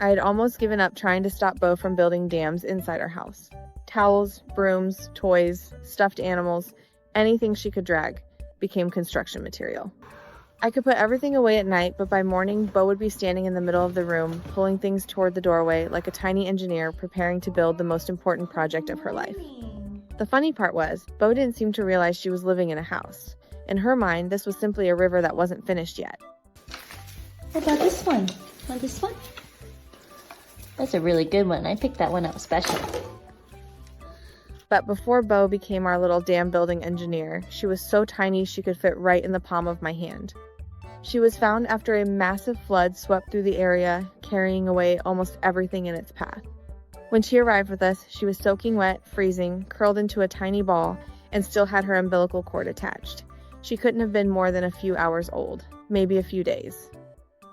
I had almost given up trying to stop Bo from building dams inside our house. Towels, brooms, toys, stuffed animals, anything she could drag became construction material. I could put everything away at night, but by morning, Bo would be standing in the middle of the room, pulling things toward the doorway like a tiny engineer preparing to build the most important project of her life. The funny part was, Bo didn't seem to realize she was living in a house. In her mind, this was simply a river that wasn't finished yet. What about this one? Want this one? That's a really good one. I picked that one out special. But before Bo became our little dam building engineer, she was so tiny she could fit right in the palm of my hand. She was found after a massive flood swept through the area, carrying away almost everything in its path. When she arrived with us, she was soaking wet, freezing, curled into a tiny ball, and still had her umbilical cord attached. She couldn't have been more than a few hours old, maybe a few days.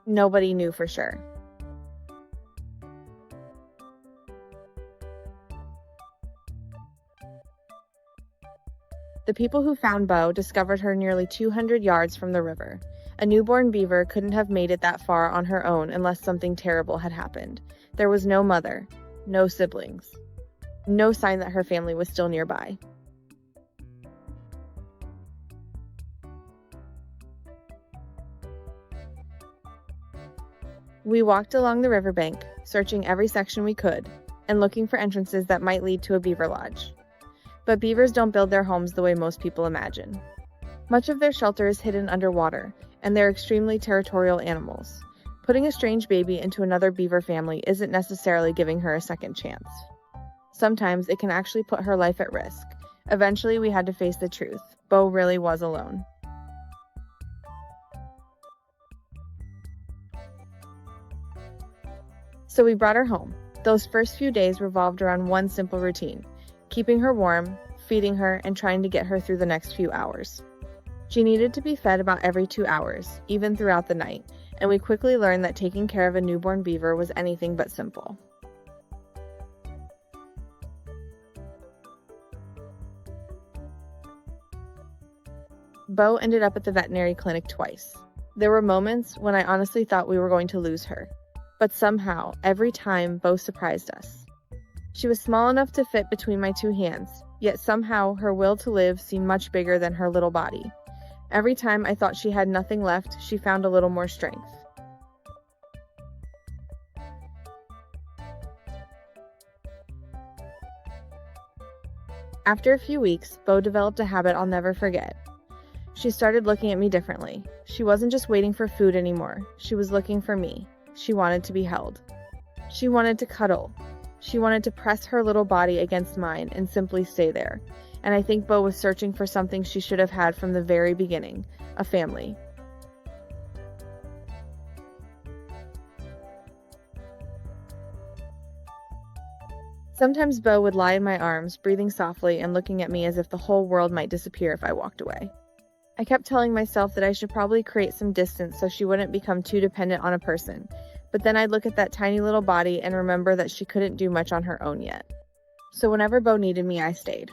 Nobody knew for sure. The people who found Bo discovered her nearly 200 yards from the river. A newborn beaver couldn't have made it that far on her own unless something terrible had happened. There was no mother, no siblings, no sign that her family was still nearby. We walked along the riverbank, searching every section we could, and looking for entrances that might lead to a beaver lodge. But beavers don't build their homes the way most people imagine. Much of their shelter is hidden underwater, and they're extremely territorial animals. Putting a strange baby into another beaver family isn't necessarily giving her a second chance. Sometimes it can actually put her life at risk. Eventually, we had to face the truth. Bo really was alone. So we brought her home. Those first few days revolved around one simple routine: keeping her warm, feeding her, and trying to get her through the next few hours. She needed to be fed about every 2 hours, even throughout the night, and we quickly learned that taking care of a newborn beaver was anything but simple. Bo ended up at the veterinary clinic twice. There were moments when I honestly thought we were going to lose her, but somehow, every time, Bo surprised us. She was small enough to fit between my two hands, yet somehow her will to live seemed much bigger than her little body. Every time I thought she had nothing left, she found a little more strength. After a few weeks, Bo developed a habit I'll never forget. She started looking at me differently. She wasn't just waiting for food anymore. She was looking for me. She wanted to be held. She wanted to cuddle. She wanted to press her little body against mine and simply stay there. And I think Bo was searching for something she should have had from the very beginning: a family. Sometimes Bo would lie in my arms, breathing softly and looking at me as if the whole world might disappear if I walked away. I kept telling myself that I should probably create some distance so she wouldn't become too dependent on a person, but then I'd look at that tiny little body and remember that she couldn't do much on her own yet. So whenever Bo needed me, I stayed.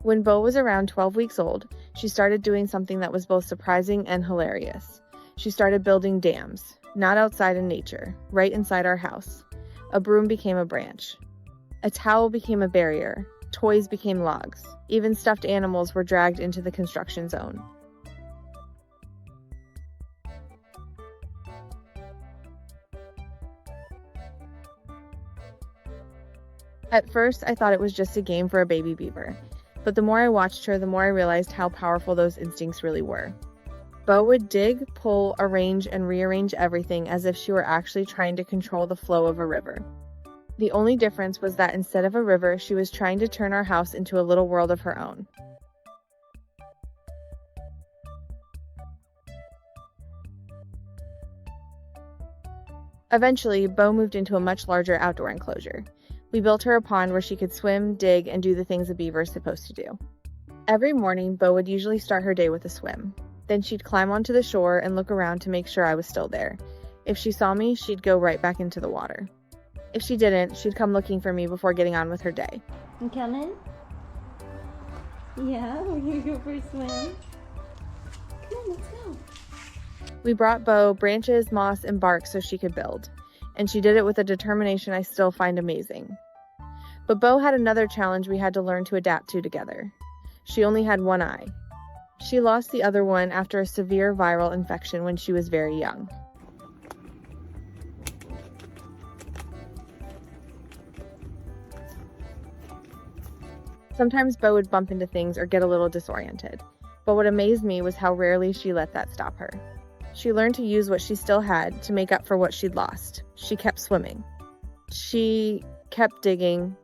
When Bo was around 12 weeks old, she started doing something that was both surprising and hilarious. She started building dams, not outside in nature, right inside our house. A broom became a branch. A towel became a barrier. Toys became logs. Even stuffed animals were dragged into the construction zone. At first, I thought it was just a game for a baby beaver. But the more I watched her, the more I realized how powerful those instincts really were. Bo would dig, pull, arrange, and rearrange everything as if she were actually trying to control the flow of a river. The only difference was that instead of a river, she was trying to turn our house into a little world of her own. Eventually, Bo moved into a much larger outdoor enclosure. We built her a pond where she could swim, dig, and do the things a beaver is supposed to do. Every morning, Bo would usually start her day with a swim. Then she'd climb onto the shore and look around to make sure I was still there. If she saw me, she'd go right back into the water. If she didn't, she'd come looking for me before getting on with her day. You come in? Yeah, we're gonna go for a swim. Come on, let's go. We brought Bo branches, moss, and bark so she could build, and she did it with a determination I still find amazing. But Bo had another challenge we had to learn to adapt to together. She only had one eye. She lost the other one after a severe viral infection when she was very young. Sometimes Bo would bump into things or get a little disoriented, but what amazed me was how rarely she let that stop her. She learned to use what she still had to make up for what she'd lost. She kept swimming. She kept digging.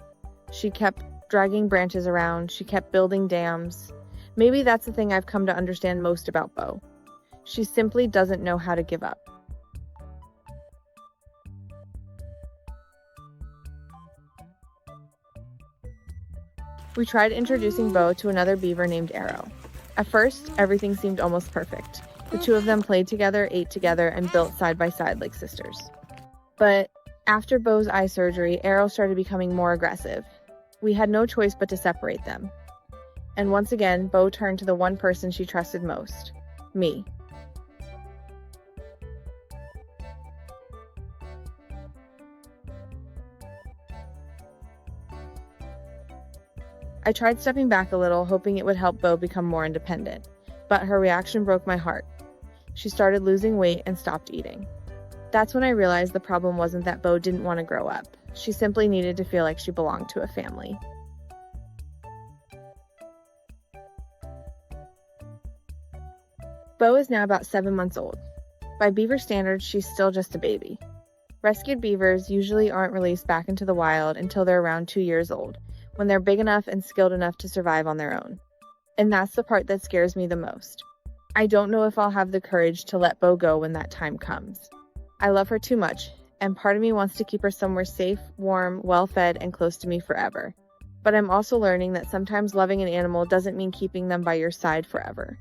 She kept dragging branches around. She kept building dams. Maybe that's the thing I've come to understand most about Bo. She simply doesn't know how to give up. We tried introducing Bo to another beaver named Arrow. At first, everything seemed almost perfect. The two of them played together, ate together, and built side by side like sisters. But after Bo's eye surgery, Arrow started becoming more aggressive. We had no choice but to separate them. And once again, Bo turned to the one person she trusted most, me. I tried stepping back a little, hoping it would help Bo become more independent, but her reaction broke my heart. She started losing weight and stopped eating. That's when I realized the problem wasn't that Bo didn't want to grow up. She simply needed to feel like she belonged to a family. Bo is now about 7 months old. By beaver standards, she's still just a baby. Rescued beavers usually aren't released back into the wild until they're around 2 years old, when they're big enough and skilled enough to survive on their own. And that's the part that scares me the most. I don't know if I'll have the courage to let Bo go when that time comes. I love her too much, and part of me wants to keep her somewhere safe, warm, well-fed, and close to me forever. But I'm also learning that sometimes loving an animal doesn't mean keeping them by your side forever.